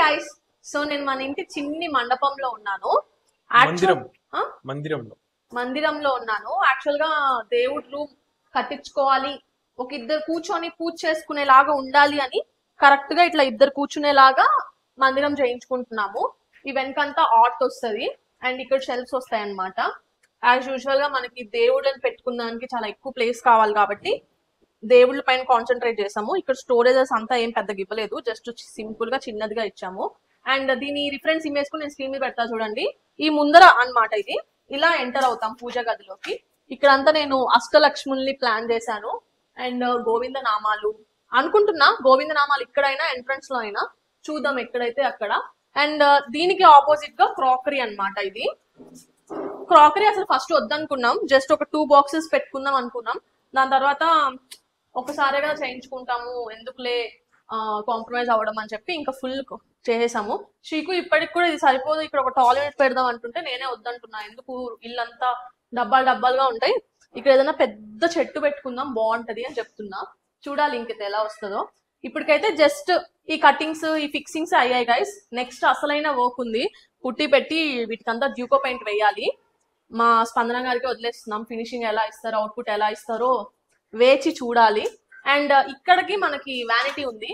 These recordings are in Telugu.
గైస్, సో నేను మన ఇంటి చిన్ని మండపంలో ఉన్నాను. మందిరంలో ఉన్నాను. యాక్చువల్ గా దేవుడు రూమ్ కట్టించుకోవాలి, ఒక ఇద్దరు కూర్చొని పూజ చేసుకునేలాగా ఉండాలి అని కరెక్ట్ గా ఇట్లా ఇద్దరు కూర్చునేలాగా మందిరం చేయించుకుంటున్నాము. ఈ వెనకంతా ఆర్ట్ వస్తుంది అండ్ ఇక్కడ షెల్ఫ్స్ వస్తాయి అన్నమాట. యాజ్ యూజువల్ గా మనకి దేవుళ్ళని పెట్టుకున్నానికి చాలా ఎక్కువ ప్లేస్ కావాలి కాబట్టి దేవుళ్ళ పైన కాన్సన్ట్రేట్ చేసాము. ఇక్కడ స్టోరేజెస్ అంతా ఏం పెద్దగా ఇవ్వలేదు, జస్ట్ సింపుల్ గా చిన్నదిగా ఇచ్చాము. అండ్ దీని రిఫరెన్స్ ఇమేజ్ కు నేను స్క్రీన్ మీద పెడతా చూడండి. ఈ ముందర అన్నమాట ఇది. ఇలా ఎంటర్ అవుతాం పూజ గదిలోకి. ఇక్కడంతా నేను అష్టలక్ష్ముల్ని ప్లాన్ చేశాను అండ్ గోవింద నామాలు అనుకుంటున్నా. గోవింద నామాలు ఇక్కడైనా ఎంట్రన్స్ లో అయినా చూద్దాం, ఎక్కడైతే అక్కడ. అండ్ దీనికి ఆపోజిట్ గా క్రాకరీ అన్నమాట. ఇది క్రాకరీ అసలు ఫస్ట్ వద్దనుకున్నాం, జస్ట్ ఒక 2 బాక్సెస్ పెట్టుకుందాం అనుకున్నాం. దాని తర్వాత ఒకసారిగా చేయించుకుంటాము, ఎందుకులే కాంప్రమైజ్ అవ్వడం అని చెప్పి ఇంకా ఫుల్ చేసేసాము. శ్రీకు ఇప్పటికి కూడా ఇది సరిపోదు, ఇక్కడ ఒక టాయిలెట్ పెడదాం అంటుంటే నేనే వద్దంటున్నా. ఎందుకు, ఇల్లంతా డబ్బాలుగా ఉంటాయి, ఇక్కడ ఏదైనా పెద్ద చెట్టు పెట్టుకుందాం బాగుంటది అని చెప్తున్నా. చూడాలి ఇంకైతే ఎలా వస్తుందో. ఇప్పటికైతే జస్ట్ ఈ కటింగ్స్, ఈ ఫిక్సింగ్స్ అయ్యాయి గైస్. నెక్స్ట్ అసలైన వర్క్ ఉంది, పుట్టి పెట్టి వీటికంతా డ్యూకో పెయింట్ వేయాలి. మా స్పందన గారికి వదిలేస్తున్నాం, ఫినిషింగ్ ఎలా ఇస్తారో, అవుట్పుట్ ఎలా ఇస్తారో వేచి చూడాలి. అండ్ ఇక్కడికి మనకి వ్యానిటీ ఉంది.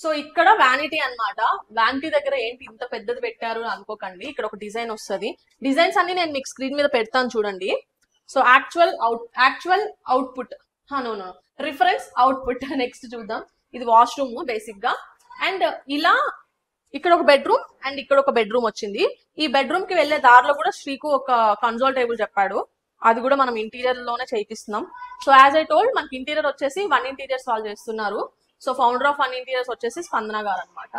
సో ఇక్కడ వ్యానిటీ అన్నమాట. వ్యానిటీ దగ్గర ఏంటి ఇంత పెద్దది పెట్టారు అనుకోకండి, ఇక్కడ ఒక డిజైన్ వస్తుంది. డిజైన్స్ అన్ని నేను మీకు స్క్రీన్ మీద పెడతాను చూడండి. So actual output reference output next చూద్దాం. ఇది వాష్రూమ్ బేసిక్ గా. అండ్ ఇలా ఇక్కడ ఒక బెడ్రూమ్ అండ్ ఇక్కడ ఒక బెడ్రూమ్ వచ్చింది. ఈ బెడ్రూమ్ కి వెళ్లే దారిలో కూడా శ్రీకు ఒక కన్సోల్ టేబుల్ చెప్పాడు, అది కూడా మనం ఇంటీరియర్ లోనే చేయిస్తున్నాం. సో యాజ్ ఐ టోల్డ్, మనకి ఇంటీరియర్ వచ్చేసి 1 ఇంటీరియర్స్ వాళ్ళు చేస్తున్నారు. సో ఫౌండర్ ఆఫ్ 1 ఇంటీరియర్స్ వచ్చేసి స్పందన గారు అనమాట.